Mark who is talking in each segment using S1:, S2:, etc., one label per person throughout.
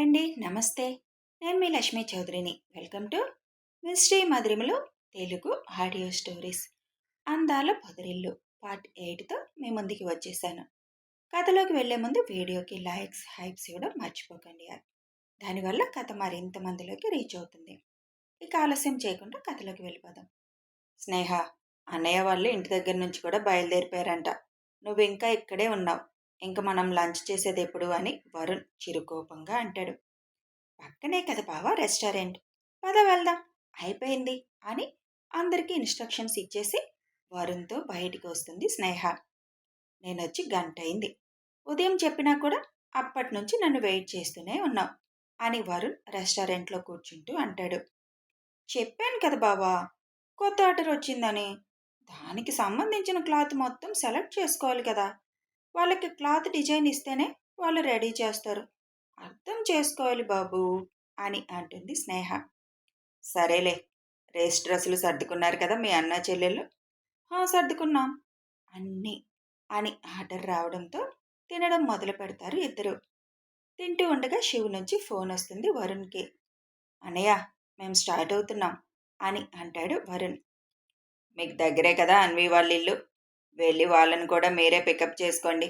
S1: Hi అండి. నమస్తే. నేను మీ లక్ష్మీ చౌదరిని. వెల్కమ్ టు మిస్టరీ మధురిమలు తెలుగు ఆడియో స్టోరీస్. అందాల పొదరిల్లు పార్ట్ 8తో మీ ముందుకి వచ్చేసాను. కథలోకి వెళ్లే ముందు వీడియోకి లైక్స్, హైప్స్ ఇవ్వడం మర్చిపోకండి. దానివల్ల కథ మరింత మందిలోకి రీచ్ అవుతుంది. ఇక ఆలస్యం చేయకుండా కథలోకి వెళ్ళిపోదాం. స్నేహ, అన్నయ్య వాళ్ళు ఇంటి దగ్గర నుంచి కూడా బయలుదేరిపోయారంట. నువ్వు ఇంకా ఇక్కడే ఉన్నావు. ఇంక మనం లంచ్ చేసేది ఎప్పుడు అని వరుణ్ చిరుకోపంగా అంటాడు. పక్కనే కదా బావా రెస్టారెంట్, పద వెళ్దాం, అయిపోయింది అని అందరికీ ఇన్స్ట్రక్షన్స్ ఇచ్చేసి వరుణ్తో బయటికి వస్తుంది స్నేహ. నేనొచ్చి గంట అయింది, ఉదయం చెప్పినా కూడా అప్పటి నుంచి నన్ను వెయిట్ చేస్తూనే ఉన్నావు అని వరుణ్ రెస్టారెంట్లో కూర్చుంటూ అంటాడు. చెప్పాను కదా బావా, కొత్త ఆర్డర్ వచ్చిందని. దానికి సంబంధించిన క్లాత్ మొత్తం సెలెక్ట్ చేసుకోవాలి కదా. వాళ్ళకి క్లాత్ డిజైన్ ఇస్తేనే వాళ్ళు రెడీ చేస్తారు. అర్థం చేసుకోవాలి బాబు అని అంటుంది స్నేహ. సరేలే, రేస్ డ్రెస్సులు సర్దుకున్నారు కదా మీ అన్న చెల్లెళ్ళు? సర్దుకున్నాం అన్నీ అని ఆర్డర్ రావడంతో తినడం మొదలు పెడతారు ఇద్దరు. తింటూ ఉండగా శివ్ నుంచి ఫోన్ వస్తుంది వరుణ్కి. అన్నయ్య, మేము స్టార్ట్ అవుతున్నాం అని అంటాడు వరుణ్. మీకు దగ్గరే కదా అన్వి వాళ్ళ ఇల్లు, వెళ్ళి వాళ్ళని కూడా మీరే పికప్ చేసుకోండి,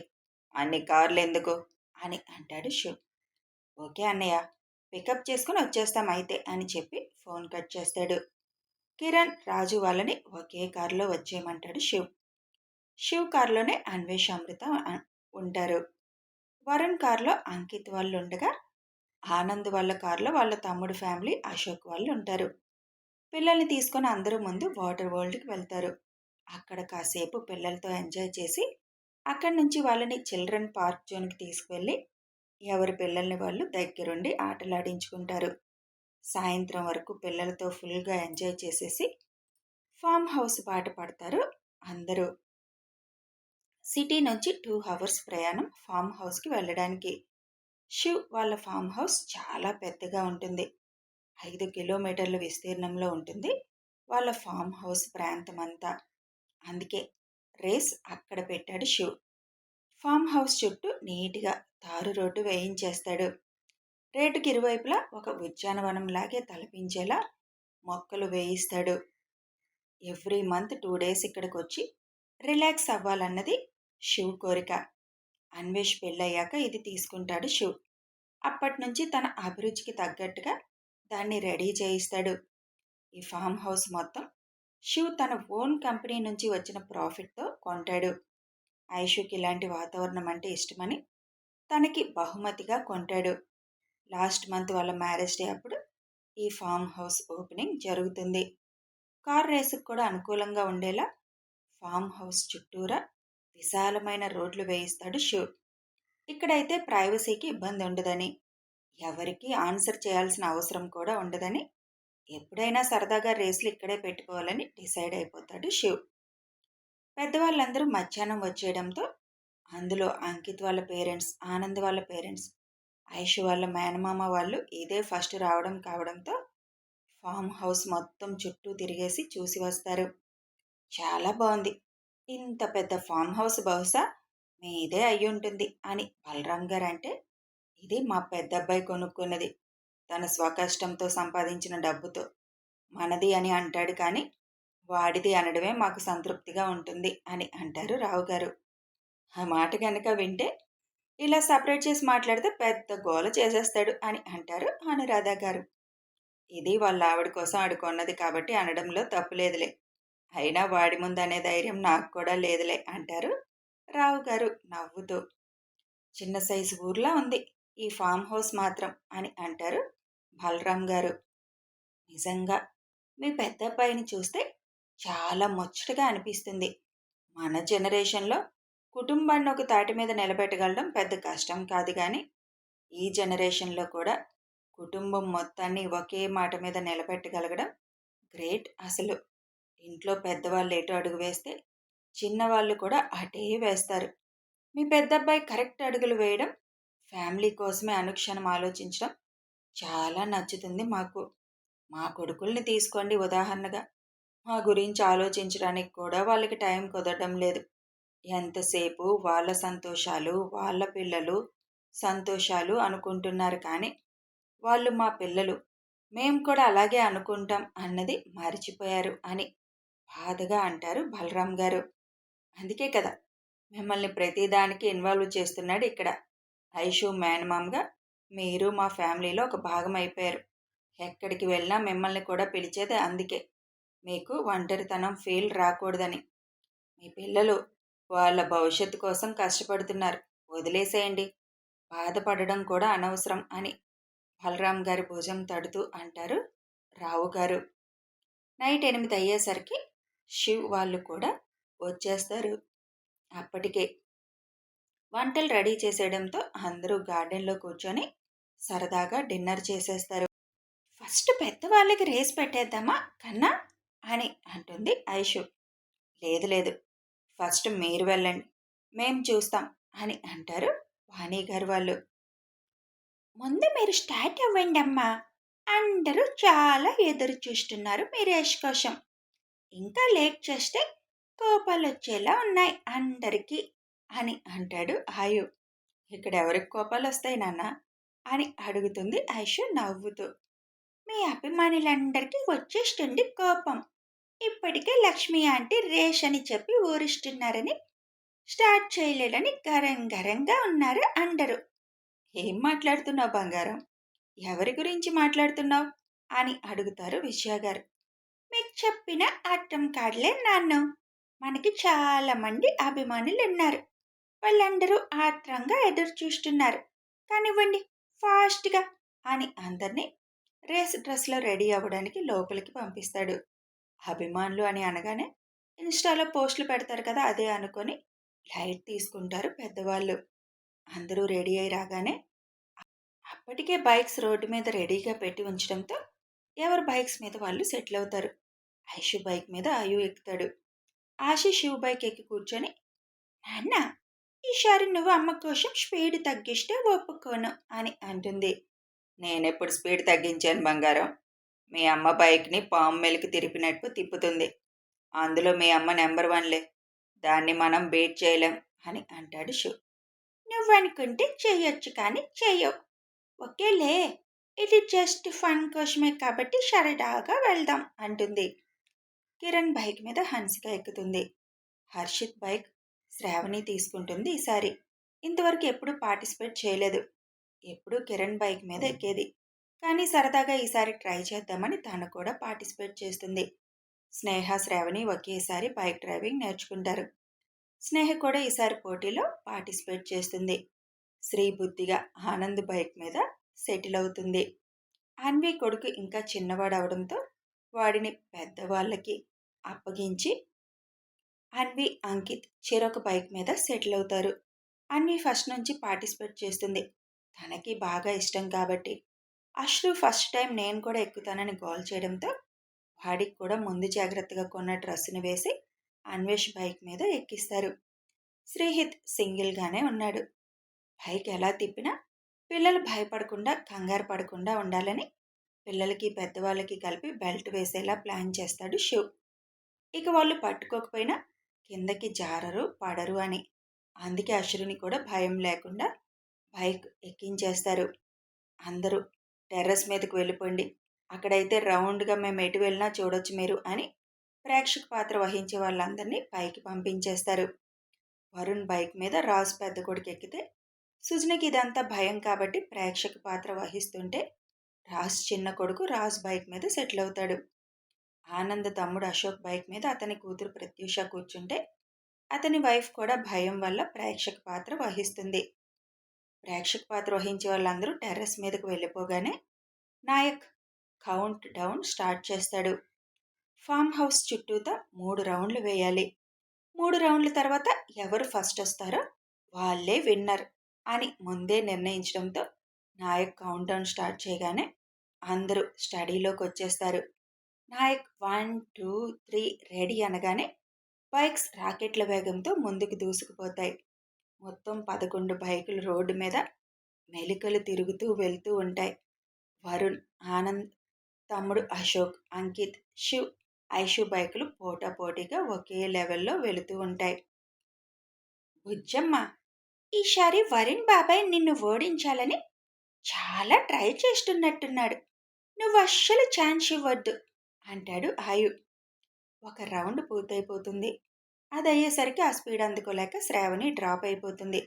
S1: అన్ని కార్లు ఎందుకు అని అంటాడు శివ్. ఓకే అన్నయ్య, పికప్ చేసుకుని వచ్చేస్తాం అయితే అని చెప్పి ఫోన్ కట్ చేస్తాడు. కిరణ్, రాజు వాళ్ళని ఒకే కారులో వచ్చేయమంటాడు శివ్. శివ్ కారులోనే అన్వేష్, అమృత ఉంటారు. వరుణ్ కారులో అంకిత్ వాళ్ళు ఉండగా ఆనంద్ వాళ్ళ కారులో వాళ్ళ తమ్ముడు ఫ్యామిలీ అశోక్ వాళ్ళు ఉంటారు. పిల్లల్ని తీసుకొని అందరూ ముందు వాటర్ వరల్డ్కి వెళ్తారు. అక్కడ కాసేపు పిల్లలతో ఎంజాయ్ చేసి అక్కడి నుంచి వాళ్ళని చిల్డ్రన్ పార్క్ జోన్కి తీసుకువెళ్ళి ఎవరి పిల్లల్ని వాళ్ళు దగ్గరుండి ఆటలాడించుకుంటారు. సాయంత్రం వరకు పిల్లలతో ఫుల్గా ఎంజాయ్ చేసేసి ఫామ్ హౌస్ బాట పడతారు అందరూ. సిటీ నుంచి 2 hours ప్రయాణం ఫామ్ హౌస్కి వెళ్ళడానికి. శివ్ వాళ్ళ ఫామ్ హౌస్ చాలా పెద్దగా ఉంటుంది. 5 kilometers విస్తీర్ణంలో ఉంటుంది వాళ్ళ ఫామ్ హౌస్ ప్రాంతం అంతా. అందుకే రేస్ అక్కడ పెట్టాడు శివ్. ఫామ్ హౌస్ చుట్టూ నీట్గా తారు రోడ్డు వేయించేస్తాడు. రేటుకి ఇరువైపులా ఒక ఉద్యానవనంలాగే తలపించేలా మొక్కలు వేయిస్తాడు. ఎవ్రీ మంత్ 2 days ఇక్కడికి వచ్చి రిలాక్స్ అవ్వాలన్నది శివ్ కోరిక. అన్వేష్ పెళ్ళయ్యాక ఇది తీసుకుంటాడు శివ్. అప్పటి నుంచి తన అభిరుచికి తగ్గట్టుగా దాన్ని రెడీ చేయిస్తాడు. ఈ ఫామ్ హౌస్ మొత్తం శివ్ తన ఓన్ కంపెనీ నుంచి వచ్చిన ప్రాఫిట్తో కొంటాడు. ఐషుకి ఇలాంటి వాతావరణం అంటే ఇష్టమని తనకి బహుమతిగా కొంటాడు. లాస్ట్ మంత్ వాళ్ళ మ్యారేజ్ డే అప్పుడు ఈ ఫామ్ హౌస్ ఓపెనింగ్ జరుగుతుంది. కార్ రేసుకు కూడా అనుకూలంగా ఉండేలా ఫామ్ హౌస్ చుట్టూరా విశాలమైన రోడ్లు వేయిస్తాడు శివ్. ఇక్కడైతే ప్రైవసీకి ఇబ్బంది ఉండదని, ఎవరికి ఆన్సర్ చేయాల్సిన అవసరం కూడా ఉండదని, ఎప్పుడైనా సరదాగా రేసులు ఇక్కడే పెట్టుకోవాలని డిసైడ్ అయిపోతాడు శివ్. పెద్దవాళ్ళందరూ మధ్యాహ్నం వచ్చేయడంతో అందులో అంకిత్ వాళ్ళ పేరెంట్స్, ఆనంద్ వాళ్ళ పేరెంట్స్, ఐషు వాళ్ళ మేనమామ వాళ్ళు ఇదే ఫస్ట్ రావడం కావడంతో ఫామ్ హౌస్ మొత్తం చుట్టూ తిరిగేసి చూసి వస్తారు. చాలా బాగుంది, ఇంత పెద్ద ఫామ్ హౌస్ బహుశా మీదే అయ్యి ఉంటుంది అని బలరాం గారు అంటే, ఇది మా పెద్ద అబ్బాయి కొనుక్కున్నది, తన స్వకష్టంతో సంపాదించిన డబ్బుతో, మనది అని అంటాడు కానీ వాడిది అనడమే మాకు సంతృప్తిగా ఉంటుంది అని అంటారు రావు గారు. ఆ మాట కనుక వింటే ఇలా సపరేట్ చేసి మాట్లాడితే పెద్ద గోల చేసేస్తాడు అని అంటారు అనురాధ గారు. ఇది వాళ్ళ ఆవిడ కోసం ఆడుకున్నది కాబట్టి అనడంలో తప్పులేదులే, అయినా వాడి ముందు అనే ధైర్యం నాకు కూడా లేదులే అంటారు రావు గారు నవ్వుతూ. చిన్న సైజు ఊర్లా ఉంది ఈ ఫామ్ హౌస్ మాత్రం అని అంటారు బలరాం గారు. నిజంగా మీ పెద్ద అబ్బాయిని చూస్తే చాలా ముచ్చటగా అనిపిస్తుంది. మన జనరేషన్లో కుటుంబాన్ని ఒక తాటి మీద నిలబెట్టగలడం పెద్ద కష్టం కాదు, కానీ ఈ జనరేషన్లో కూడా కుటుంబం మొత్తాన్ని ఒకే మాట మీద నిలబెట్టగలగడం గ్రేట్ అసలు. ఇంట్లో పెద్దవాళ్ళు ఎటు అడుగు వేస్తే చిన్నవాళ్ళు కూడా అటే వేస్తారు. మీ పెద్దబ్బాయి కరెక్ట్ అడుగులు వేయడం, ఫ్యామిలీ కోసమే అనుక్షణం ఆలోచించడం చాలా నచ్చుతుంది మాకు. మా కొడుకుల్ని తీసుకోండి ఉదాహరణగా, మా గురించి ఆలోచించడానికి కూడా వాళ్ళకి టైం కుదరడం లేదు. ఎంతసేపు వాళ్ళ సంతోషాలు, వాళ్ళ పిల్లలు సంతోషాలు అనుకుంటున్నారు కానీ వాళ్ళు మా పిల్లలు. మేము కూడా అలాగే అనుకుంటాం అన్నది మరిచిపోయారు అని బాధగా అంటారు బలరాం గారు. అందుకే కదా మిమ్మల్ని ప్రతిదానికి ఇన్వాల్వ్ చేస్తున్నాడు ఇక్కడ. ఐషు మేనమామగా మీరు మా ఫ్యామిలీలో ఒక భాగం అయిపోయారు. ఎక్కడికి వెళ్ళినా మిమ్మల్ని కూడా పిలిచేది అందుకే. మీకు ఒంటరితనం ఫీల్ రాకూడదని. మీ పిల్లలు వాళ్ళ భవిష్యత్తు కోసం కష్టపడుతున్నారు. వదిలేసేయండి. బాధపడడం కూడా అనవసరం అని బలరాం గారి భుజం తడుతూ అంటారు రావు గారు. నైట్ 8 అయ్యేసరికి శివ్ వాళ్ళు కూడా వచ్చేస్తారు. అప్పటికే వంటలు రెడీ చేసేయడంతో అందరూ గార్డెన్లో కూర్చొని సరదాగా డిన్నర్ చేసేస్తారు. ఫస్ట్ పెద్దవాళ్ళకి రేస్ పెట్టేద్దామా కన్నా అని అంటుంది ఐషు. లేదు లేదు, ఫస్ట్ మీరు వెళ్ళండి, మేం చూస్తాం అని అంటారు వాణి గారు వాళ్ళు. ముందు మీరు స్టార్ట్ అవ్వండి అమ్మా, అందరూ చాలా ఎదురు చూస్తున్నారు మీ రేస్ కోసం. ఇంకా లేట్ చేస్తే కోపాలు వచ్చేలా ఉన్నాయి అందరికీ అని అంటాడు ఆయు. ఇక్కడ ఎవరికి కోపాలు వస్తాయి నాన్న అని అడుగుతుంది ఐషు నవ్వుతూ. మీ అభిమానులందరికీ వచ్చేస్తుంది కోపం. ఇప్పటికే లక్ష్మి ఆంటీ రేష్ అని చెప్పి ఊరిస్తున్నారని, స్టార్ట్ చేయలేదని గరంగరంగా ఉన్నారు అందరూ. ఏం మాట్లాడుతున్నావు బంగారం? ఎవరి గురించి మాట్లాడుతున్నావు అని అడుగుతారు విజయ గారు. మీకు చెప్పిన అర్థం కాదులే నాన్న. మనకి చాలా మంది అభిమానులు ఉన్నారు. వాళ్ళందరూ ఆత్రంగా ఎదురు చూస్తున్నారు. కానివ్వండి ఫాస్ట్గా అని అందరినీ రేస్ డ్రెస్లో రెడీ అవ్వడానికి లోపలికి పంపిస్తాడు. అభిమానులు అని అనగానే ఇన్స్టాలో పోస్టులు పెడతారు కదా, అదే అనుకొని లైట్ తీసుకుంటారు పెద్దవాళ్ళు. అందరూ రెడీ అయి రాగానే అప్పటికే బైక్స్ రోడ్డు మీద రెడీగా పెట్టి ఉంచడంతో ఎవరి బైక్స్ మీద వాళ్ళు సెటిల్ అవుతారు. ఐషు బైక్ మీద ఆయు ఎక్కుతాడు. ఆశి శివ్ బైక్ ఎక్కి కూర్చొని, నాన్న ఈసారి నువ్వు అమ్మ కోసం స్పీడ్ తగ్గిస్తే ఒప్పుకోను అని అంటుంది. నేనెప్పుడు స్పీడ్ తగ్గించాను బంగారం? మీ అమ్మ బైక్ని పాము మెలికి తిరిపినట్టు తిప్పుతుంది. అందులో మీ అమ్మ నెంబర్ 1లే. దాన్ని మనం బీట్ చేయలేం అని అంటాడు శివ్. నువ్వనుకుంటే చేయొచ్చు కానీ చెయ్యవు. ఓకేలే, ఇది జస్ట్ ఫన్ కోసమే కాబట్టి సరదాగా వెళ్దాం అంటుంది. కిరణ్ బైక్ మీద హన్సిక ఎక్కుతుంది. హర్షిత్ బైక్ శ్రావణి తీసుకుంటుంది ఈసారి. ఇంతవరకు ఎప్పుడూ పార్టిసిపేట్ చేయలేదు. ఎప్పుడూ కిరణ్ బైక్ మీద ఎక్కేది. కానీ సరదాగా ఈసారి ట్రై చేద్దామని తను కూడా పార్టిసిపేట్ చేస్తుంది. స్నేహ శ్రావణి ఒకేసారి బైక్ డ్రైవింగ్ నేర్చుకుంటారు. స్నేహ కూడా ఈసారి పోటీలో పార్టిసిపేట్ చేస్తుంది. శ్రీ బుద్ధిగా ఆనంద్ బైక్ మీద సెటిల్ అవుతుంది. అన్వి కొడుకు ఇంకా చిన్నవాడు అవడంతో వాడిని పెద్దవాళ్ళకి అప్పగించి అన్వి అంకిత్ చెరొక బైక్ మీద సెటిల్ అవుతారు. అన్వి ఫస్ట్ నుంచి పార్టిసిపేట్ చేస్తుంది. తనకి బాగా ఇష్టం కాబట్టి. అశ్రు ఫస్ట్ టైం నేను కూడా ఎక్కుతానని గోల్ చేయడంతో వాడికి కూడా ముందు జాగ్రత్తగా కొన్న డ్రెస్సును వేసి అన్వేష్ బైక్ మీద ఎక్కిస్తారు. శ్రీహిత్ సింగిల్గానే ఉన్నాడు. బైక్ ఎలా తిప్పినా పిల్లలు భయపడకుండా కంగారు పడకుండా ఉండాలని పిల్లలకి పెద్దవాళ్ళకి కలిపి బెల్ట్ వేసేలా ప్లాన్ చేస్తాడు శివ్. ఇక వాళ్ళు పట్టుకోకపోయినా కిందకి జారరు పడరు అని. అందుకే అశ్రుని కూడా భయం లేకుండా బైక్ ఎక్కించేస్తారు. అందరూ టెర్రస్ మీదకి వెళ్ళిపోండి, అక్కడైతే రౌండ్గా మేము ఎటు వెళ్ళినా చూడొచ్చు మీరు అని ప్రేక్షక పాత్ర వహించే వాళ్ళందరినీ పైకి పంపించేస్తారు. వరుణ్ బైక్ మీద రాజు పెద్ద కొడుకు ఎక్కితే సుజనకి ఇదంతా భయం కాబట్టి ప్రేక్షక పాత్ర వహిస్తుంటే రాజు చిన్న కొడుకు రాజు బైక్ మీద సెటిల్ అవుతాడు. ఆనంద్ తమ్ముడు అశోక్ బైక్ మీద అతని కూతురు ప్రత్యూష కూర్చుంటే అతని వైఫ్ కూడా భయం వల్ల ప్రేక్షక పాత్ర వహిస్తుంది. ప్రేక్షక పాత్ర వహించే వాళ్ళందరూ టెర్రస్ మీదకు వెళ్ళిపోగానే నాయక్ కౌంట్ డౌన్ స్టార్ట్ చేస్తాడు. ఫామ్ హౌస్ చుట్టూతా 3 రౌండ్లు వేయాలి. 3 రౌండ్ల తర్వాత ఎవరు ఫస్ట్ వస్తారో వాళ్ళే విన్నర్ అని ముందే నిర్ణయించడంతో నాయక్ కౌంట్ డౌన్ స్టార్ట్ చేయగానే అందరూ స్టడీలోకి వచ్చేస్తారు. నాయక్ 1, 2, 3 రెడీ అనగానే బైక్స్ రాకెట్ల వేగంతో ముందుకు దూసుకుపోతాయి. మొత్తం 11 బైకులు రోడ్డు మీద మెలికలు తిరుగుతూ వెళ్తూ ఉంటాయి. వరుణ్, ఆనంద్ తమ్ముడు అశోక్, అంకిత్, శివ్, ఐషు బైకులు పోటాపోటీగా ఒకే లెవెల్లో వెళుతూ ఉంటాయి. బుజ్జమ్మ, ఈసారి వరుణ్ బాబాయ్ నిన్ను ఓడించాలని చాలా ట్రై చేస్తున్నట్టున్నాడు. నువ్వు అస్సలు ఛాన్స్ ఇవ్వద్దు అంటాడు ఆయు. ఒక రౌండ్ పూర్తయిపోతుంది. అదయ్యేసరికి ఆ స్పీడ్ అందుకోలేక శ్రావణి డ్రాప్ అయిపోతుంది.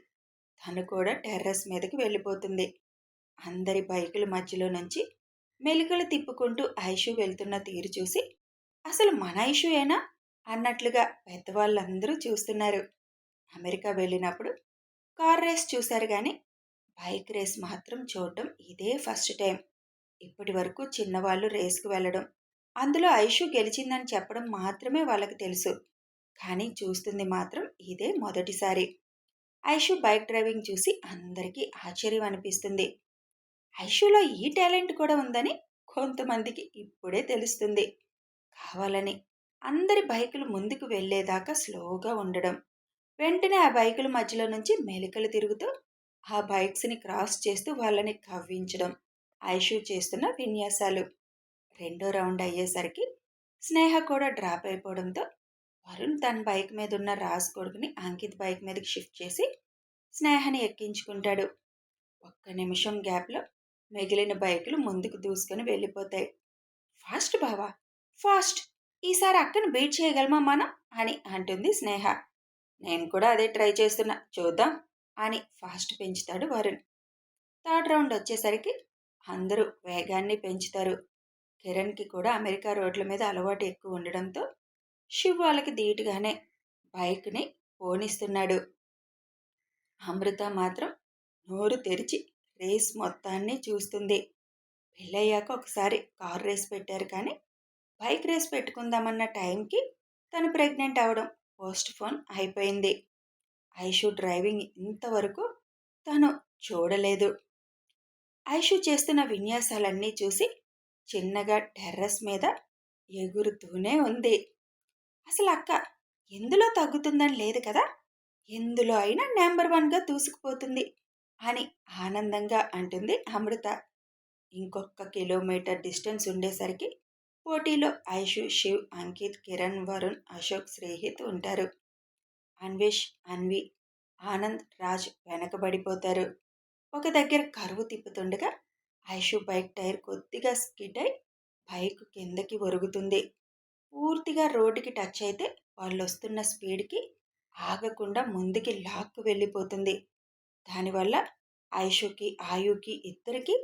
S1: తను కూడా టెర్రస్ మీదకి వెళ్ళిపోతుంది. అందరి బైకుల మధ్యలో నుంచి మెలికలు తిప్పుకుంటూ ఐషు వెళ్తున్న తీరు చూసి అసలు మన ఐషుయేనా అన్నట్లుగా పెద్దవాళ్ళందరూ చూస్తున్నారు. అమెరికా వెళ్ళినప్పుడు కార్ రేస్ చూశారు కానీ బైక్ రేస్ మాత్రం చూడటం ఇదే ఫస్ట్ టైం. ఇప్పటి వరకు చిన్నవాళ్ళు రేస్కు వెళ్ళడం, అందులో ఐషు గెలిచిందని చెప్పడం మాత్రమే వాళ్ళకి తెలుసు. కానీ చూస్తుంది మాత్రం ఇదే మొదటిసారి. ఐషు బైక్ డ్రైవింగ్ చూసి అందరికీ ఆశ్చర్యం అనిపిస్తుంది. ఐషులో ఈ టాలెంట్ కూడా ఉందని కొంతమందికి ఇప్పుడే తెలుస్తుంది. కావాలని అందరి బైకులు ముందుకు వెళ్ళేదాకా స్లోగా ఉండడం, వెంటనే ఆ బైకుల మధ్యలో నుంచి మెలికలు తిరుగుతూ ఆ బైక్స్ని క్రాస్ చేస్తూ వాళ్ళని కవ్వించడం ఐషు చేస్తున్న విన్యాసాలు. రెండో రౌండ్ అయ్యేసరికి స్నేహ కూడా డ్రాప్ అయిపోవడంతో వరుణ్ తన బైక్ మీద ఉన్న రాజ్ కొడుకుని అంకిత్ బైక్ మీదకి షిఫ్ట్ చేసి స్నేహని ఎక్కించుకుంటాడు. ఒక్క నిమిషం గ్యాప్లో మిగిలిన బైకులు ముందుకు దూసుకొని వెళ్ళిపోతాయి. ఫాస్ట్ బావా, ఫాస్ట్! ఈసారి అక్కను బీట్ చేయగలమా మనం అని అంటుంది స్నేహ. నేను కూడా అదే ట్రై చేస్తున్నా, చూద్దాం అని ఫాస్ట్ పెంచుతాడు వరుణ్. థర్డ్ రౌండ్ వచ్చేసరికి అందరూ వేగాన్ని పెంచుతారు. కిరణ్కి కూడా అమెరికా రోడ్ల మీద అలవాటు ఎక్కువ ఉండడంతో శివ్ వాళ్ళకి ధీటుగానే బైక్ని పోనిస్తున్నాడు. అమృత మాత్రం నోరు తెరిచి రేస్ మొత్తాన్ని చూస్తుంది. పెళ్ళయ్యాక ఒకసారి కార్ రేస్ పెట్టారు కానీ బైక్ రేస్ పెట్టుకుందామన్న టైంకి తను ప్రెగ్నెంట్ అవడం పోస్ట్ పోన్ అయిపోయింది. ఐషు డ్రైవింగ్ ఇంతవరకు తను చూడలేదు. ఐషు చేస్తున్న విన్యాసాలన్నీ చూసి చిన్నగా టెర్రస్ మీద ఎగురుతూనే ఉంది. అసలు అక్క ఎందులో తగ్గుతుందని లేదు కదా, ఎందులో అయినా నెంబర్ వన్గా దూసుకుపోతుంది అని ఆనందంగా అంటుంది అమృత. ఇంకొక కిలోమీటర్ డిస్టెన్స్ ఉండేసరికి పోటీలో ఐషు, శివ్, అంకిత్, కిరణ్, వరుణ్, అశోక్, శ్రీహిత్ ఉంటారు. అన్వేష్, అన్వి, ఆనంద్, రాజ్ వెనకబడిపోతారు. ఒక దగ్గర కరువు తిప్పుతుండగా ఐషు బైక్ టైర్ కొద్దిగా స్కిడ్ అయి బైక్ కిందకి ఒరుగుతుంది. పూర్తిగా రోడ్డుకి టచ్ అయితే వాళ్ళు వస్తున్న స్పీడ్కి ఆగకుండా ముందుకి లాక్కు వెళ్ళిపోతుంది. దానివల్ల ఐషుకి, ఆయుకి ఇద్దరికి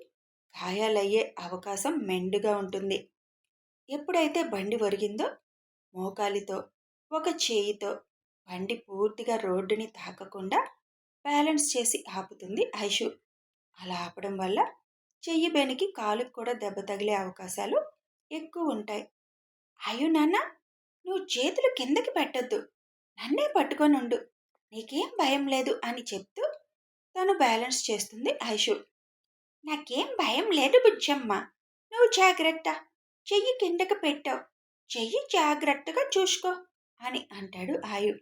S1: గాయాలయ్యే అవకాశం మెండుగా ఉంటుంది. ఎప్పుడైతే బండి ఒరిగిందో మోకాలితో ఒక చేయితో బండి పూర్తిగా రోడ్డుని తాకకుండా బ్యాలెన్స్ చేసి ఆపుతుంది ఐషు. అలా ఆపడం వల్ల చెయ్యి బెనికి కాలుకు కూడా దెబ్బ తగిలే అవకాశాలు ఎక్కువ ఉంటాయి. అయ్యో నాన్న, నువ్వు చేతులు కిందకి పెట్టొద్దు, నన్నే పట్టుకొని ఉండు, నీకేం భయం లేదు అని చెప్తూ తను బ్యాలెన్స్ చేస్తుంది ఐషు. నాకేం భయం లేదు బుజ్జమ్మ, నువ్వు జాగ్రత్త, చెయ్యి కిందకి పెట్టావు, చెయ్యి జాగ్రత్తగా చూసుకో అని అంటాడు ఆయు.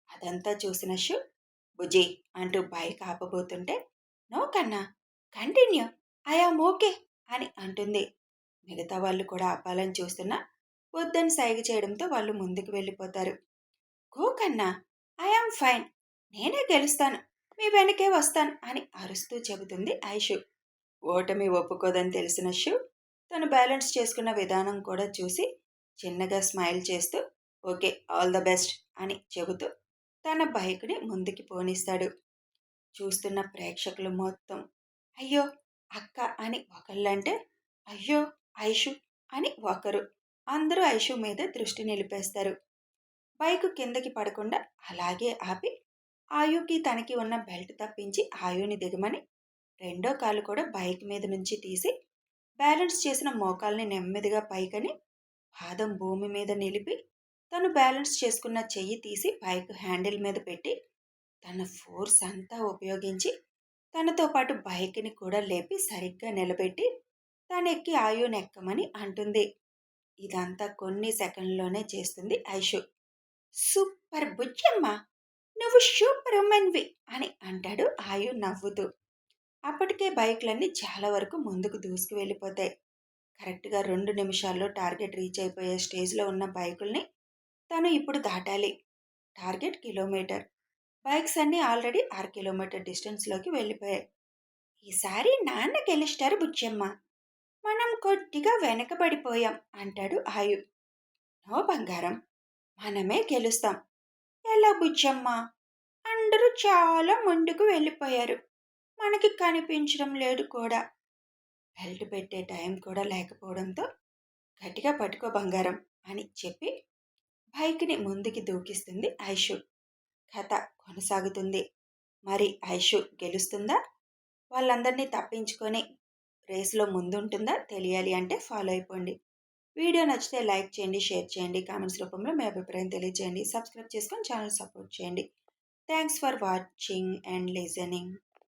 S1: అదంతా చూసిన షు బుజ్జి అంటూ బైక్ ఆపబోతుంటే నో కన్నా, కంటిన్యూ, ఐఆమ్ ఓకే అని అంటుంది. మిగతా వాళ్ళు కూడా ఆపాలని చూస్తున్నా వద్దని సైగ చేయడంతో వాళ్ళు ముందుకు వెళ్ళిపోతారు. గో కన్నా, ఐఆమ్ ఫైన్, నేనే గెలుస్తాను, మీ వెనకే వస్తాను అని అరుస్తూ చెబుతుంది ఐషు. ఓటమి ఒప్పుకోదని తెలిసిన షు తను బ్యాలెన్స్ చేసుకున్న విధానం కూడా చూసి చిన్నగా స్మైల్ చేస్తూ ఓకే, ఆల్ ద బెస్ట్ అని చెబుతూ తన బైక్ని ముందుకి పోనిస్తాడు. చూస్తున్న ప్రేక్షకులు మొత్తం అయ్యో అక్క అని ఒకళ్ళంటే అయ్యో ఐషు అని ఒకరు, అందరూ ఐషు మీద దృష్టి నిలిపేస్తారు. బైకు కిందకి పడకుండా అలాగే ఆపి ఆయుకి తనకి ఉన్న బెల్ట్ తప్పించి ఆయుని దిగమని రెండో కాలు కూడా బైక్ మీద నుంచి తీసి బ్యాలెన్స్ చేసిన మోకాల్ని నెమ్మదిగా పైకని పాదం భూమి మీద నిలిపి తను బ్యాలెన్స్ చేసుకున్న చెయ్యి తీసి బైక్ హ్యాండిల్ మీద పెట్టి తన ఫోర్స్ అంతా ఉపయోగించి తనతో పాటు బైక్ని కూడా లేపి సరిగ్గా నిలబెట్టి తనెక్కి ఆయుని ఎక్కమని అంటుంది. ఇదంతా కొన్ని సెకండ్లోనే చేస్తుంది ఐషు. సూపర్ బుజ్జమ్మ, నువ్వు సూపర్ ఉమెన్వి అని అంటాడు ఆయు నవ్వుతూ. అప్పటికే బైక్లన్నీ చాలా వరకు ముందుకు దూసుకు వెళ్ళిపోతాయి. కరెక్ట్గా 2 నిమిషాల్లో టార్గెట్ రీచ్ అయిపోయే స్టేజ్లో ఉన్న బైకుల్ని తను ఇప్పుడు దాటాలి. Target kilometer. బైక్స్ అన్నీ ఆల్రెడీ 6 కిలోమీటర్ డిస్టెన్స్లోకి వెళ్ళిపోయాయి. ఈసారి నాన్న గెలుస్తారు బుజ్జమ్మ. మనం కొద్దిగా వెనకబడిపోయాం అంటాడు ఆయు. నో బంగారం, మనమే గెలుస్తాం. ఎలా బుజ్జమ్మ? అందరూ చాలా ముందుకు వెళ్ళిపోయారు. మనకి కనిపించడం లేదు కూడా. బెల్ట్ పెట్టే టైం కూడా లేకపోవడంతో గట్టిగా పట్టుకో బంగారం అని చెప్పి బైక్ని ముందుకి దూకిస్తుంది ఐషు. కథ కొనసాగుతుంది. మరి ఐషు గెలుస్తుందా? వాళ్ళందరినీ తప్పించుకొని రేస్లో ముందుంటుందా? తెలియాలి అంటే ఫాలో అయిపోండి. వీడియో నచ్చితే లైక్ చేయండి, షేర్ చేయండి, కామెంట్స్ రూపంలో మీ అభిప్రాయం తెలియజేయండి. సబ్స్క్రైబ్ చేసుకొని ఛానల్ సపోర్ట్ చేయండి. Thanks for watching and listening.